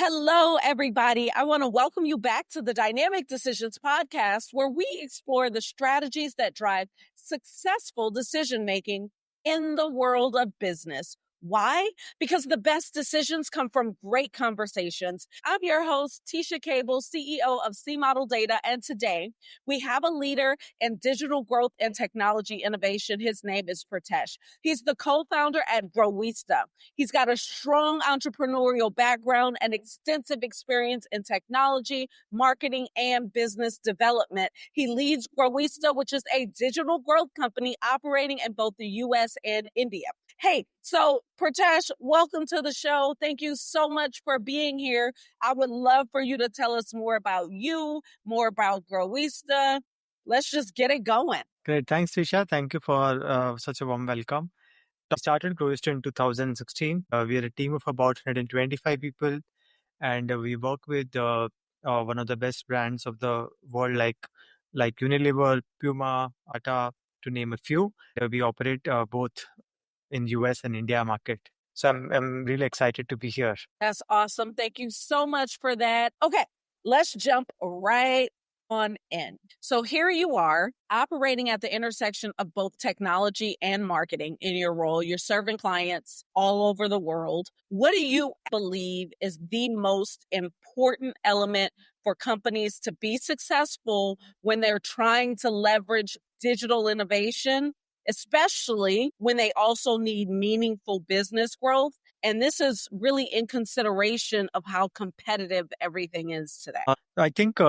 Hello, everybody. I want to welcome you back to the Dynamic Decisions podcast, where we explore the strategies that drive successful decision-making in the world of business. Why? Because the best decisions come from great conversations. I'm your host, Teasha Cable, CEO of CModel Data, and today we have a leader in digital growth and technology innovation. His name is Pritesh. He's the co-founder at Growisto. He's got a strong entrepreneurial background and extensive experience in technology, marketing, and business development. He leads Growisto, which is a digital growth company operating in both the US and India. Hey, so Pritesh, welcome to the show. Thank you so much for being here. I would love for you to tell us more about you, more about Growisto. Let's just get it going. Great. Thanks, Trisha. Thank you for such a warm welcome. I started Growisto in 2016. We are a team of about 125 people, and we work with one of the best brands of the world, like Unilever, Puma, Ata, to name a few. We operate both in US and India market. So I'm really excited to be here. That's awesome. Thank you so much for that. Okay, let's jump right on in. So here you are operating at the intersection of both technology and marketing in your role. You're serving clients all over the world. What do you believe is the most important element for companies to be successful when they're trying to leverage digital innovation, especially when they also need meaningful business growth? And this is really in consideration of how competitive everything is today. I think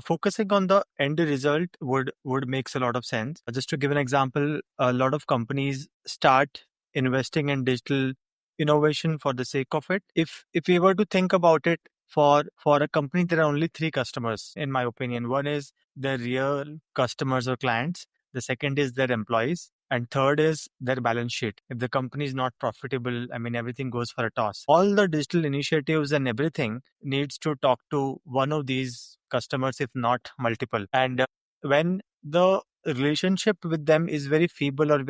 focusing on the end result would makes a lot of sense. Just to give an example, a lot of companies start investing in digital innovation for the sake of it. If we were to think about it, for a company, there are only three customers, in my opinion. One is their real customers or clients. The second is their employees. And third is their balance sheet. If the company is not profitable, I mean, everything goes for a toss. All the digital initiatives and everything needs to talk to one of these customers, if not multiple. And when the relationship with them is very feeble or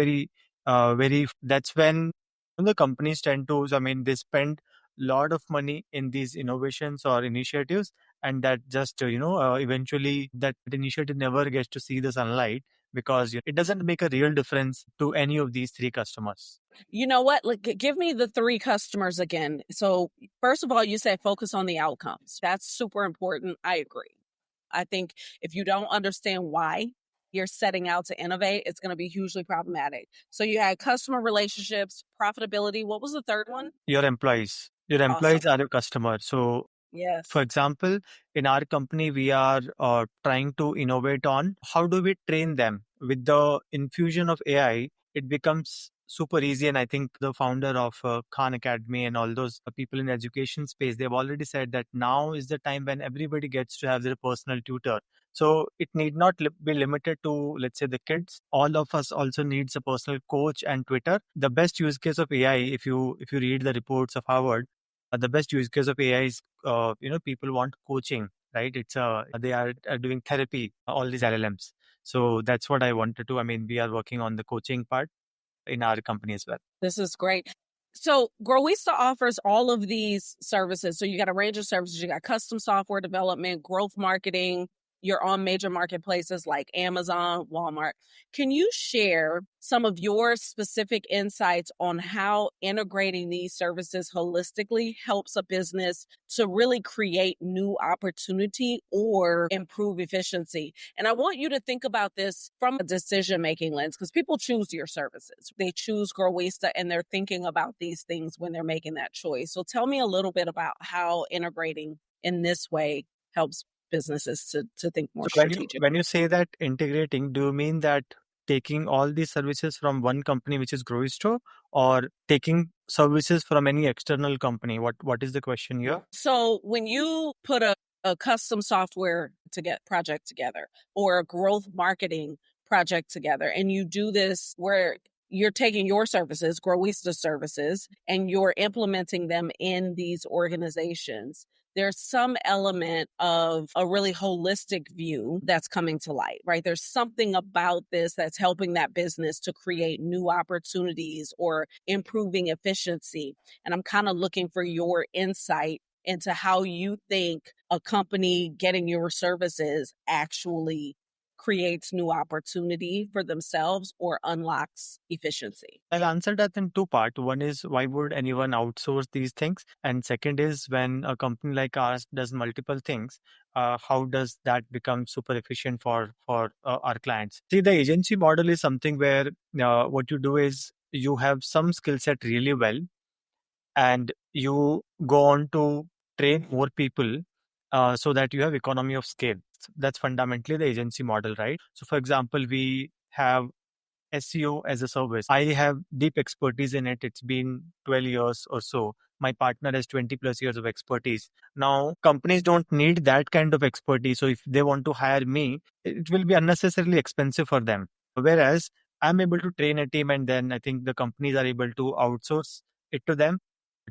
that's when the companies tend to, I mean, they spend a lot of money in these innovations or initiatives, and that just, eventually that initiative never gets to see the sunlight, because it doesn't make a real difference to any of these three customers. You know what? Give me the three customers again. So first of all, you said focus on the outcomes. That's super important. I agree. I think if you don't understand why you're setting out to innovate, it's going to be hugely problematic. So you had customer relationships, profitability. What was the third one? Your employees. Your employees are your customer. So yes, for example, in our company, we are trying to innovate on how do we train them. With the infusion of AI, it becomes super easy. And I think the founder of Khan Academy and all those people in the education space, they've already said that now is the time when everybody gets to have their personal tutor. So it need not be limited to, let's say, the kids. All of us also needs a personal coach and Twitter. The best use case of AI, if you read the reports of Harvard, the best use case of AI is, people want coaching, right? It's they are doing therapy, all these LLMs. So that's what I wanted to. I mean, we are working on the coaching part in our company as well. This is great. So Growisto offers all of these services. So you got a range of services. You got custom software development, growth marketing. You're on major marketplaces like Amazon, Walmart. Can you share some of your specific insights on how integrating these services holistically helps a business to really create new opportunity or improve efficiency? And I want you to think about this from a decision-making lens, because people choose your services. They choose Growisto and they're thinking about these things when they're making that choice. So tell me a little bit about how integrating in this way helps businesses to think more strategic. When you say that integrating, do you mean that taking all these services from one company, which is Growisto, or taking services from any external company? What is the question here? So when you put a custom software project together, or a growth marketing project together, and you do this where you're taking your services, Growisto services, and you're implementing them in these organizations, there's some element of a really holistic view that's coming to light, right? There's something about this that's helping that business to create new opportunities or improving efficiency. And I'm kind of looking for your insight into how you think a company getting your services actually creates new opportunity for themselves or unlocks efficiency? I'll answer that in two parts. One is why would anyone outsource these things? And second is when a company like ours does multiple things, how does that become super efficient for our clients? See, the agency model is something where what you do is you have some skill set really well, and you go on to train more people so that you have economy of scale. That's fundamentally the agency model, right? So, for example, we have SEO as a service. I have deep expertise in it. It's been 12 years or so. My partner has 20 plus years of expertise. Now, companies don't need that kind of expertise. So, if they want to hire me, it will be unnecessarily expensive for them. Whereas I'm able to train a team, and then I think the companies are able to outsource it to them,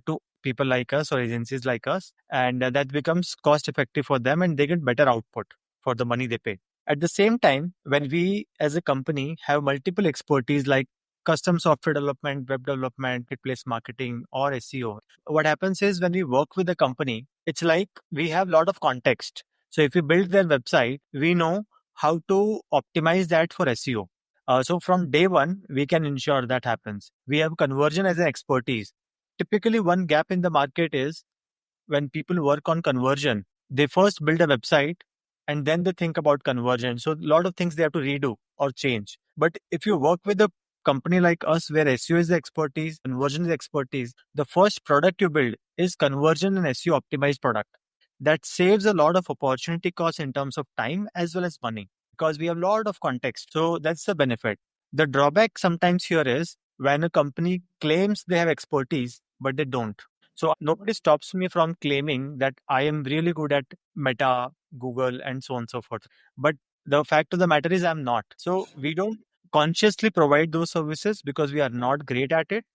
to people like us or agencies like us. And that becomes cost effective for them, and they get better output for the money they pay. At the same time, when we as a company have multiple expertise like custom software development, web development, marketplace marketing, or SEO, what happens is when we work with a company, it's like we have a lot of context. So if we build their website, we know how to optimize that for SEO. So from day one, we can ensure that happens. We have conversion as an expertise. Typically, one gap in the market is when people work on conversion, they first build a website and then they think about conversion. So a lot of things they have to redo or change. But if you work with a company like us where SEO is the expertise, conversion is expertise, the first product you build is conversion and SEO optimized product. That saves a lot of opportunity costs in terms of time as well as money because we have a lot of context. So that's the benefit. The drawback sometimes here is when a company claims they have expertise, but they don't. So nobody stops me from claiming that I am really good at Meta, Google, and so on and so forth. But the fact of the matter is I'm not. So we don't consciously provide those services because we are not great at it.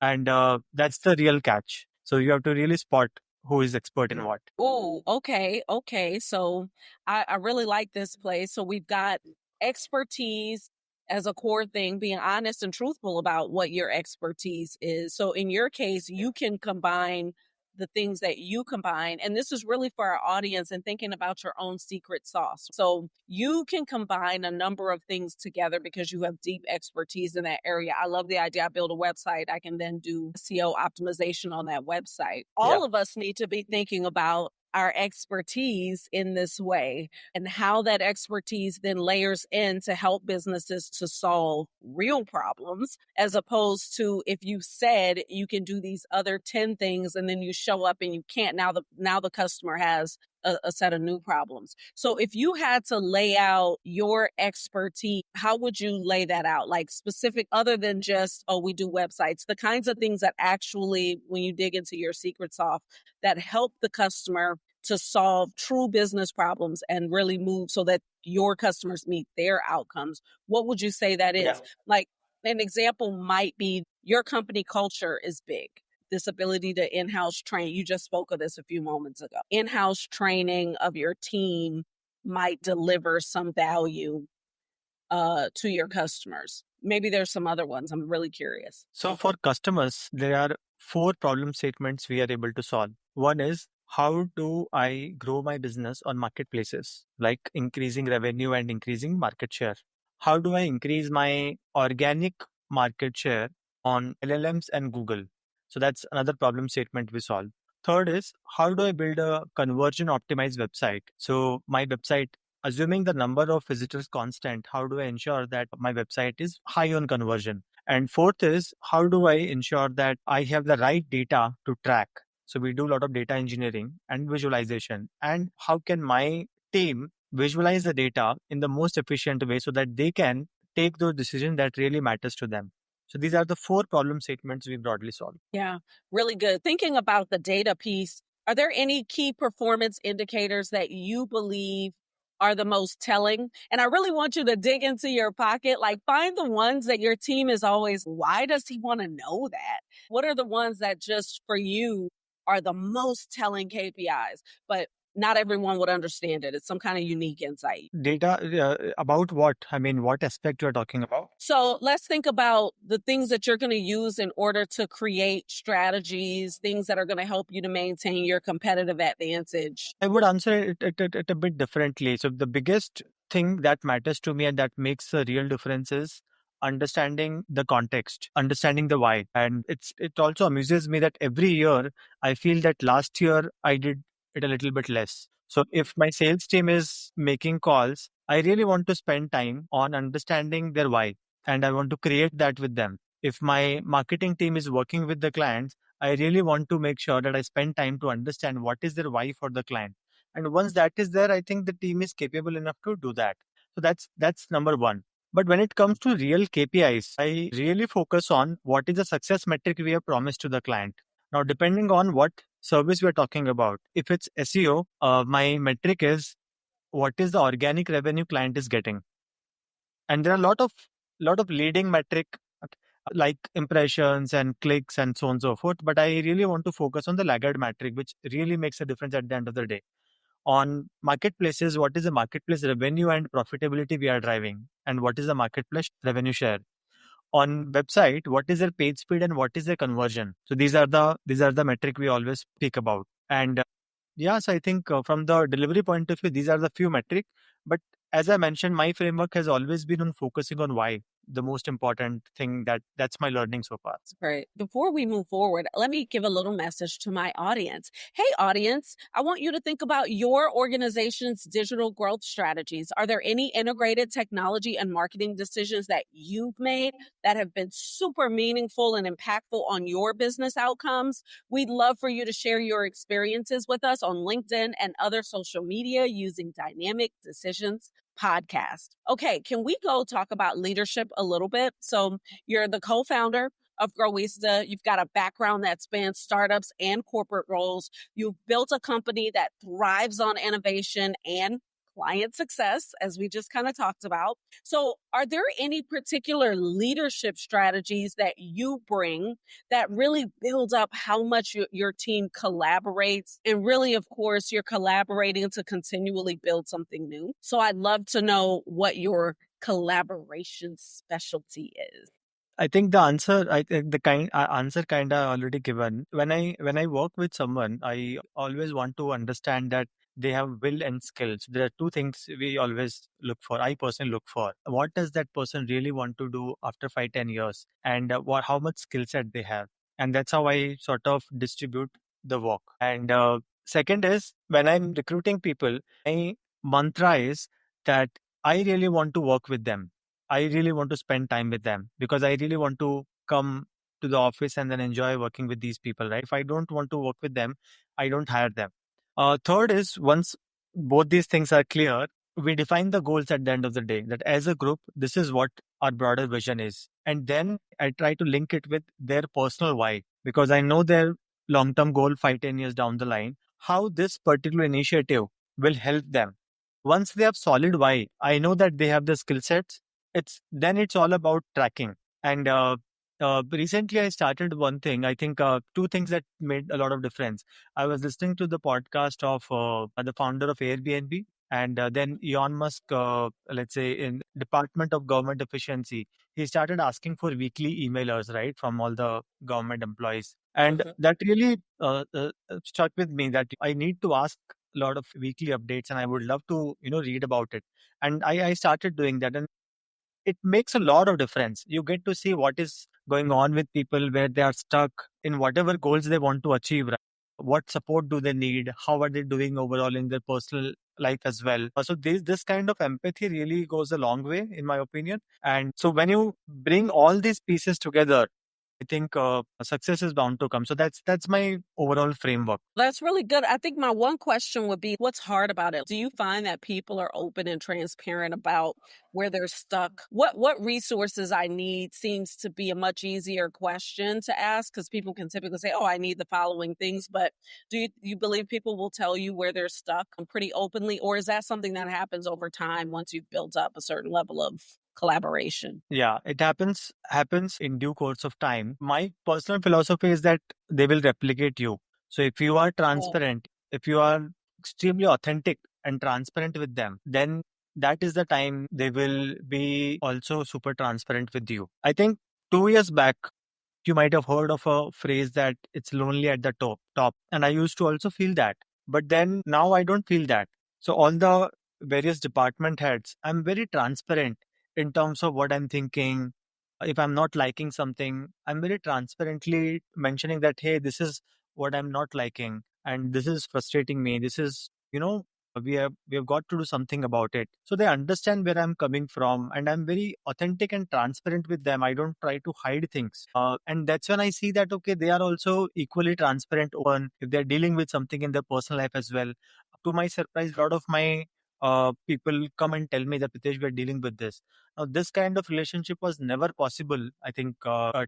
And that's the real catch. So you have to really spot who is expert in what. Oh, okay. Okay. So I really like this place. So we've got expertise as a core thing, being honest and truthful about what your expertise is. So in your case, you can combine the things that you combine. And this is really for our audience and thinking about your own secret sauce. So you can combine a number of things together because you have deep expertise in that area. I love the idea. I build a website. I can then do SEO optimization on that website. All of us need to be thinking about our expertise in this way and how that expertise then layers in to help businesses to solve real problems, as opposed to if you said you can do these other 10 things and then you show up and you can't. Now the customer has a set of new problems. So if you had to lay out your expertise, how would you lay that out? Like specific, other than just, oh, we do websites, the kinds of things that actually, when you dig into your secret sauce, that help the customer to solve true business problems and really move so that your customers meet their outcomes. What would you say that is? Yeah. Like an example might be your company culture is big. This ability to in-house train. You just spoke of this a few moments ago. In-house training of your team might deliver some value to your customers. Maybe there's some other ones. I'm really curious. So for customers, there are four problem statements we are able to solve. One is how do I grow my business on marketplaces, like increasing revenue and increasing market share? How do I increase my organic market share on LLMs and Google? So that's another problem statement we solve. Third is how do I build a conversion optimized website? So my website, assuming the number of visitors constant, how do I ensure that my website is high on conversion? And fourth is how do I ensure that I have the right data to track? So we do a lot of data engineering and visualization. And how can my team visualize the data in the most efficient way so that they can take those decisions that really matters to them? So these are the four problem statements we broadly solve. Yeah, really good. Thinking about the data piece, are there any key performance indicators that you believe are the most telling? And I really want you to dig into your pocket, like find the ones that your team is always, why does he want to know that? What are the ones that just for you are the most telling KPIs? But not everyone would understand it. It's some kind of unique insight. Data about what? I mean, what aspect you're talking about? So let's think about the things that you're going to use in order to create strategies, things that are going to help you to maintain your competitive advantage. I would answer it a bit differently. So the biggest thing that matters to me and that makes a real difference is understanding the context, understanding the why. And it also amuses me that every year I feel that last year I did it a little bit less. So if my sales team is making calls, I really want to spend time on understanding their why and I want to create that with them. If my marketing team is working with the clients, I really want to make sure that I spend time to understand what is their why for the client. And once that is there, I think the team is capable enough to do that. So that's number one. But when it comes to real KPIs, I really focus on what is the success metric we have promised to the client. Now, depending on what service we're talking about, if it's SEO, my metric is what is the organic revenue client is getting. And there are a lot of leading metric like impressions and clicks and so on and so forth. But I really want to focus on the laggard metric, which really makes a difference at the end of the day. On marketplaces, what is the marketplace revenue and profitability we are driving, and what is the marketplace revenue share? On website, what is their page speed and what is their conversion? So these are the metric we always speak about. And yeah, so I think from the delivery point of view, these are the few metrics. But as I mentioned, my framework has always been on focusing on why, the most important thing that's my learning so far. Great. Before we move forward, let me give a little message to my audience. Hey, audience, I want you to think about your organization's digital growth strategies. Are there any integrated technology and marketing decisions that you've made that have been super meaningful and impactful on your business outcomes? We'd love for you to share your experiences with us on LinkedIn and other social media using Dynamic Decisions Podcast. Okay, can we go talk about leadership a little bit? So, you're the co-founder of Growisto. You've got a background that spans startups and corporate roles. You've built a company that thrives on innovation and client success, as we just kind of talked about. So, are there any particular leadership strategies that you bring that really build up how much your team collaborates? And really, of course, you're collaborating to continually build something new. So, I'd love to know what your collaboration specialty is. I think the answer, I think the answer kind of already given. When I work with someone, I always want to understand that they have will and skills. There are two things we always look for. I personally look for what does that person really want to do after 5, 10 years, and how much skill set they have, and that's how I sort of distribute the work. And second is when I'm recruiting people, my mantra is that I really want to work with them. I really want to spend time with them because I really want to come to the office and then enjoy working with these people, right? If I don't want to work with them, I don't hire them. Third is once both these things are clear, we define the goals at the end of the day that as a group, this is what our broader vision is. And then I try to link it with their personal why because I know their long term goal 5, 10 years down the line, how this particular initiative will help them. Once they have solid why, I know that they have the skill sets. It's all about tracking. And recently I started one thing. I think two things that made a lot of difference. I was listening to the podcast of the founder of Airbnb, and then Elon Musk, let's say in Department of Government Efficiency, he started asking for weekly emailers, right, from all the government employees, and that really stuck with me. That I need to ask a lot of weekly updates, and I would love to read about it. And I started doing that, and it makes a lot of difference. You get to see what is going on with people where they are stuck in whatever goals they want to achieve. Right? What support do they need? How are they doing overall in their personal life as well? So this kind of empathy really goes a long way, in my opinion. And so when you bring all these pieces together, I think success is bound to come. So that's my overall framework. That's really good. I think my one question would be what's hard about it? Do you find that people are open and transparent about where they're stuck? What resources I need seems to be a much easier question to ask because people can typically say, "Oh, I need the following things." But do you believe people will tell you where they're stuck pretty openly, or is that something that happens over time once you've built up a certain level of collaboration? Yeah, it happens in due course of time. My personal philosophy is that they will replicate you. So if you are Oh, transparent, if you are extremely authentic and transparent with them, then that is the time they will be also super transparent with you. I think 2 years back, you might have heard of a phrase that it's lonely at the top. And I used to also feel that. But then now I don't feel that. So all the various department heads, I'm very transparent in terms of what I'm thinking. If I'm not liking something, I'm very transparently mentioning that, hey, this is what I'm not liking. And this is frustrating me. This is, we have got to do something about it. So they understand where I'm coming from, and I'm very authentic and transparent with them. I don't try to hide things. And that's when I see that, okay, they are also equally transparent, open if they're dealing with something in their personal life as well. To my surprise, a lot of my people come and tell me that, Pritesh, we're dealing with this. Now, this kind of relationship was never possible, I think,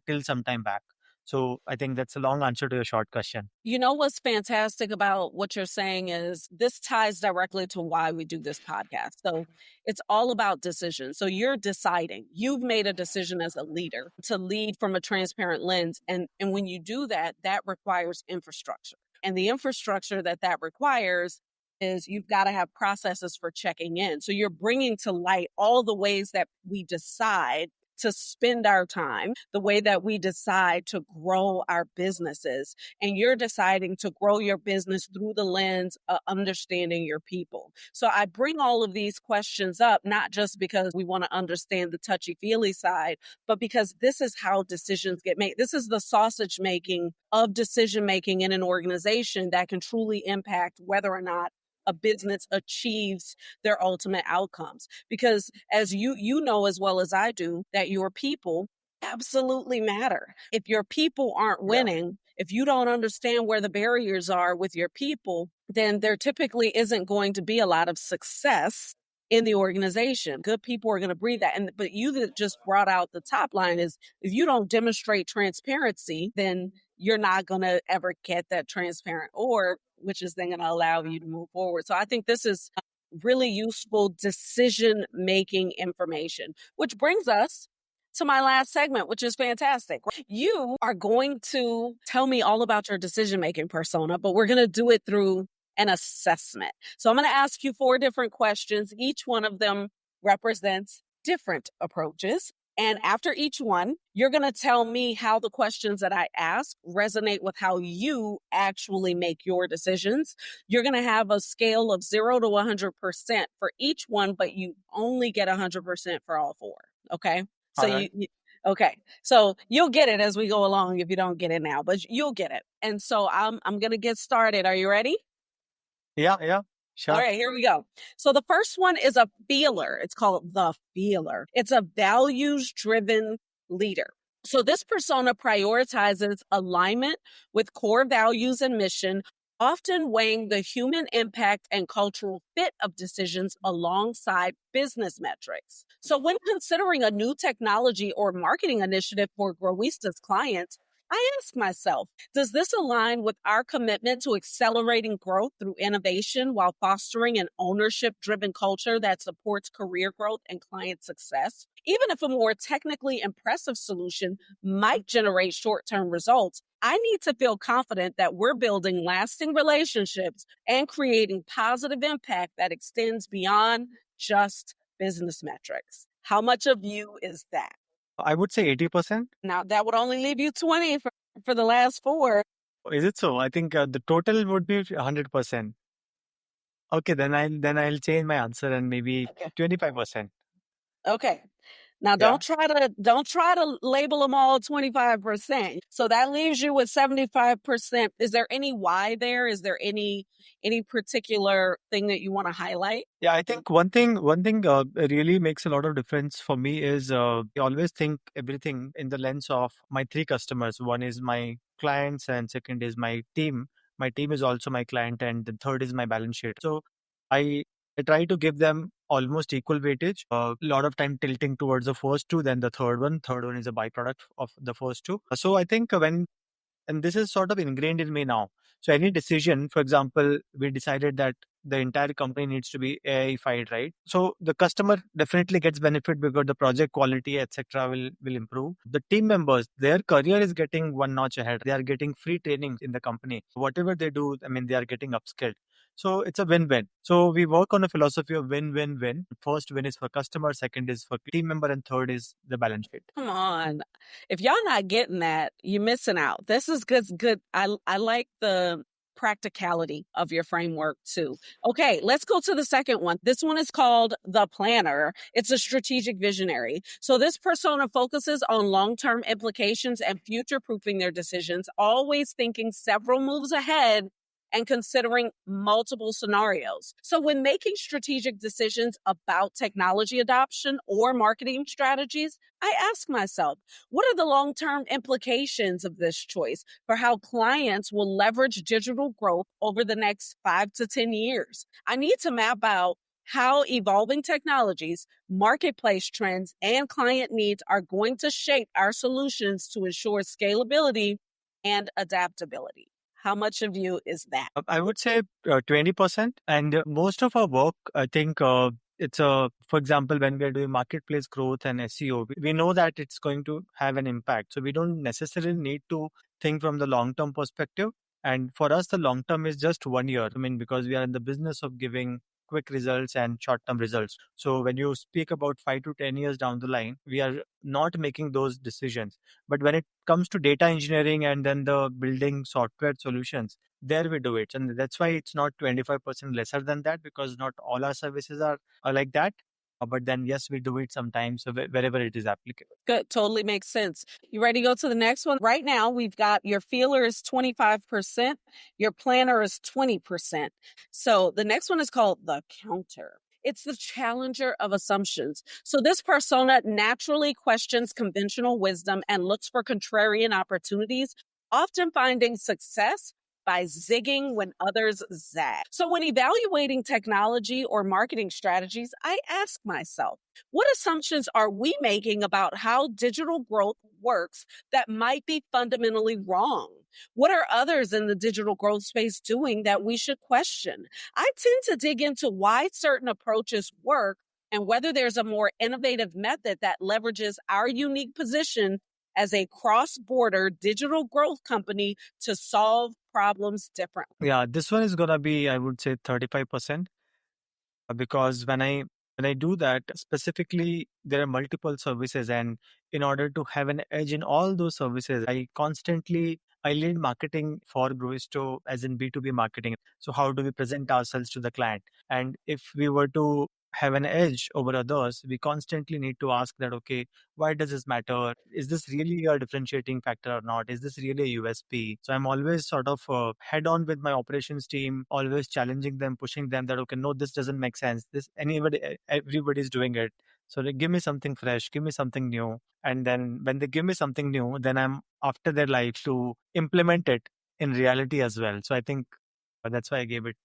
till some time back. So I think that's a long answer to your short question. You know what's fantastic about what you're saying is this ties directly to why we do this podcast. So it's all about decision. So you're deciding. You've made a decision as a leader to lead from a transparent lens. And when you do that, that requires infrastructure. And the infrastructure that requires is you've got to have processes for checking in. So you're bringing to light all the ways that we decide to spend our time, the way that we decide to grow our businesses. And you're deciding to grow your business through the lens of understanding your people. So I bring all of these questions up, not just because we want to understand the touchy-feely side, but because this is how decisions get made. This is the sausage making of decision making in an organization that can truly impact whether or not a business achieves their ultimate outcomes. Because as you know as well as I do, that your people absolutely matter. If your people aren't winning, if you don't understand where the barriers are with your people, then there typically isn't going to be a lot of success in the organization. Good people are going to breathe that. And but you that just brought out the top line is if you don't demonstrate transparency, then you're not going to ever get that transparent org, which is then going to allow you to move forward. So I think this is really useful decision making information, which brings us to my last segment, which is fantastic. You are going to tell me all about your decision making persona, but we're going to do it through an assessment. So I'm going to ask you 4 different questions. Each one of them represents different approaches. And after each one, you're going to tell me how the questions that I ask resonate with how you actually make your decisions. You're going to have a scale of 0 to 100% for each one, but you only get 100% for all 4. Okay. So All right. okay. So you'll get it as we go along if you don't get it now, but you'll get it. And so I'm going to get started. Are you ready? Yeah, All sure. right, here we go. So the first one is a feeler. It's called the feeler. It's a values driven leader. So this persona prioritizes alignment with core values and mission, often weighing the human impact and cultural fit of decisions alongside business metrics. So when considering a new technology or marketing initiative for Growisto's clients, I ask myself, does this align with our commitment to accelerating growth through innovation while fostering an ownership driven culture that supports career growth and client success? Even if a more technically impressive solution might generate short term results, I need to feel confident that we're building lasting relationships and creating positive impact that extends beyond just business metrics. How much of you is that? I would say 80%. Now, that would only leave you 20 for the last 4. Is it so? I think the total would be 100%. Okay, then I'll change my answer and maybe Okay. 25%. Okay. Now Yeah. don't try to label them all 25%. So that leaves you with 75%. Is there any why there? Is there any particular thing that you want to highlight? Yeah, I think one thing really makes a lot of difference for me is I always think everything in the lens of my 3 customers. One is my clients, and second is my team. My team is also my client, and the third is my balance sheet. So I I try to give them almost equal weightage. A lot of time tilting towards the first two, then the third one. Third one is a byproduct of the first two. So I think when and this is sort of ingrained in me now. So any decision, for example, we decided that the entire company needs to be AI-fied, right? So the customer definitely gets benefit because the project quality, etc., will improve. The team members, their career is getting one notch ahead. They are getting free training in the company. Whatever they do, I mean, they are getting upskilled. So it's a win-win. So we work on a philosophy of win-win-win. First win is for customer, second is for team member, and third is the balance sheet. Come on. If y'all not getting that, you're missing out. This is good. I like the practicality of your framework too. Okay, let's go to the second one. This one is called the planner. It's a strategic visionary. So this persona focuses on long-term implications and future-proofing their decisions, always thinking several moves ahead and considering multiple scenarios. So when making strategic decisions about technology adoption or marketing strategies, I ask myself, what are the long-term implications of this choice for how clients will leverage digital growth over the next 5 to 10 years? I need to map out how evolving technologies, marketplace trends, and client needs are going to shape our solutions to ensure scalability and adaptability. How much of you is that? I would say 20%. And most of our work, I think it's for example, when we are doing marketplace growth and SEO, we know that it's going to have an impact. So we don't necessarily need to think from the long term perspective. And for us, the long term is just 1 year. I mean, because we are in the business of giving quick results and short term results. So when you speak about 5 to 10 years down the line, we are not making those decisions. But when it comes to data engineering and then the building software solutions, there we do it. And that's why it's not 25% lesser than that, because not all our services are like that. But then, yes, we do it sometimes, so wherever it is applicable. Good. Totally makes sense. You ready to go to the next one? Right now, we've got your feeler is 25%, your planner is 20%. So the next one is called the counter. It's the challenger of assumptions. So this persona naturally questions conventional wisdom and looks for contrarian opportunities, often finding success by zigging when others zag. So when evaluating technology or marketing strategies, I ask myself, what assumptions are we making about how digital growth works that might be fundamentally wrong? What are others in the digital growth space doing that we should question? I tend to dig into why certain approaches work and whether there's a more innovative method that leverages our unique position as a cross-border digital growth company to solve problems differently. Yeah, this one is gonna be, I would say, 35%. Because when I do that specifically, there are multiple services, and in order to have an edge in all those services, I lead marketing for Growisto as in B2B marketing. So how do we present ourselves to the client? And if we were to have an edge over others, we constantly need to ask that, okay, why does this matter? Is this really a differentiating factor or not? Is this really a USP? So I'm always sort of head on with my operations team, always challenging them, pushing them that, okay, no, this doesn't make sense. Everybody's doing it. So they give me something fresh, give me something new. And then when they give me something new, then I'm after their life to implement it in reality as well. So I think that's why I gave it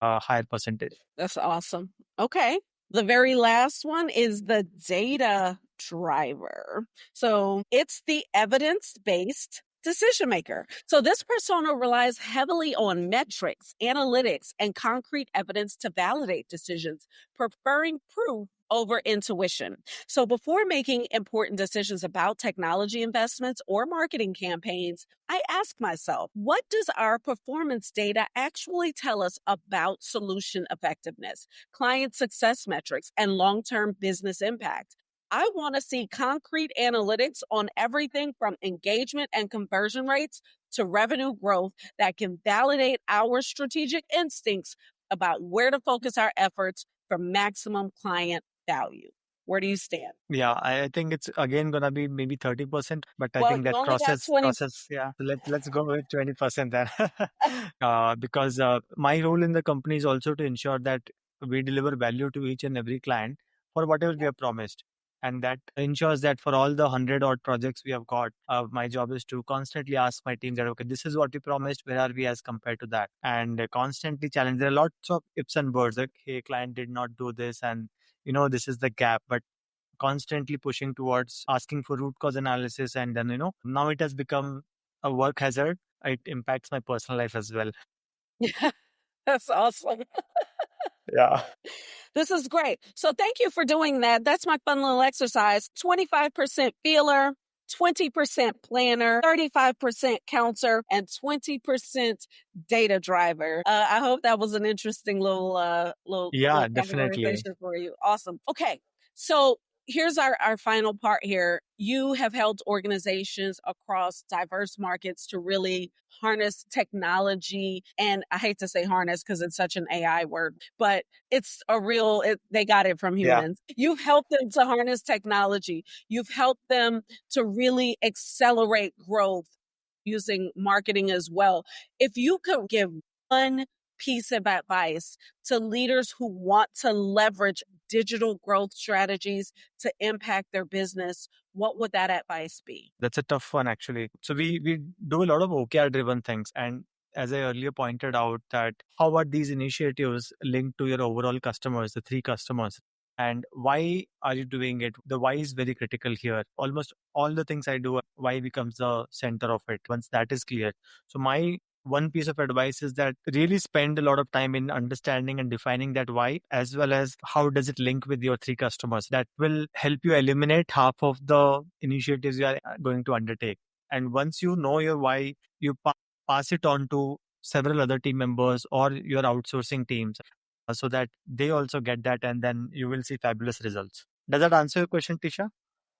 a higher percentage. That's awesome. Okay. The very last one is the data driver. So it's the evidence based decision maker. So this persona relies heavily on metrics, analytics, and concrete evidence to validate decisions, preferring proof over intuition. So before making important decisions about technology investments or marketing campaigns, I ask myself, what does our performance data actually tell us about solution effectiveness, client success metrics, and long-term business impact? I want to see concrete analytics on everything from engagement and conversion rates to revenue growth that can validate our strategic instincts about where to focus our efforts for maximum client value. Where do you stand? Yeah, I think it's again gonna be maybe 30%, but I Well, think you that only got 20. process, yeah. So let's go with 20% then. Because my role in the company is also to ensure that we deliver value to each and every client for whatever we have promised. And that ensures that for all the 100 odd projects we have got, my job is to constantly ask my team that, okay, this is what we promised, where are we as compared to that? And constantly challenge. There are lots of ifs and buts, like, hey, client did not do this, and this is the gap. But constantly pushing towards asking for root cause analysis, and then now it has become a work hazard. It impacts my personal life as well. Yeah, that's awesome. Yeah. This is great. So thank you for doing that. That's my fun little exercise. 25% feeler, 20% planner, 35% counselor, and 20% data driver. I hope that was an interesting little Yeah, definitely. categorization for you. Awesome. Okay. So here's our final part here. You have helped organizations across diverse markets to really harness technology. And I hate to say harness because it's such an AI word, but it's a real, they got it from Yeah. humans. You've helped them to harness technology. You've helped them to really accelerate growth using marketing as well. If you could give one piece of advice to leaders who want to leverage digital growth strategies to impact their business, what would that advice be? That's a tough one, actually. So we do a lot of OKR driven things, and as I earlier pointed out, that how are these initiatives linked to your overall customers, the three customers, and why are you doing it? The why is very critical here. Almost all the things I do, why becomes the center of it. Once that is clear, so my one piece of advice is that really spend a lot of time in understanding and defining that why, as well as how does it link with your three customers. That will help you eliminate half of the initiatives you are going to undertake. And once you know your why, you pass it on to several other team members or your outsourcing teams, so that they also get that, and then you will see fabulous results. Does that answer your question, Tisha?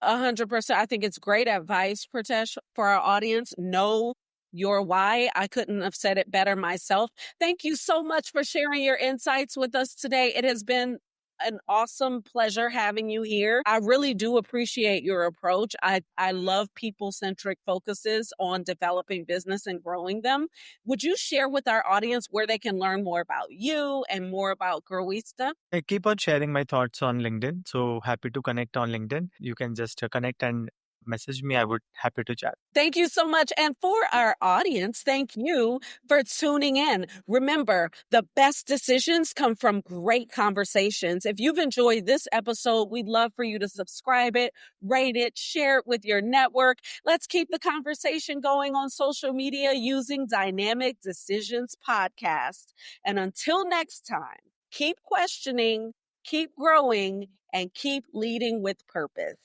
100%. I think it's great advice, Pritesh, for our audience. Know your why. I couldn't have said it better myself. Thank you so much for sharing your insights with us today. It has been an awesome pleasure having you here. I really do appreciate your approach. I love people-centric focuses on developing business and growing them. Would you share with our audience where they can learn more about you and more about Growisto? I keep on sharing my thoughts on LinkedIn. So happy to connect on LinkedIn. You can just connect and message me. I would happy to chat. Thank you so much. And for our audience, thank you for tuning in. Remember, the best decisions come from great conversations. If you've enjoyed this episode, we'd love for you to subscribe it, rate it, share it with your network. Let's keep the conversation going on social media using Dynamic Decisions Podcast. And until next time, keep questioning, keep growing, and keep leading with purpose.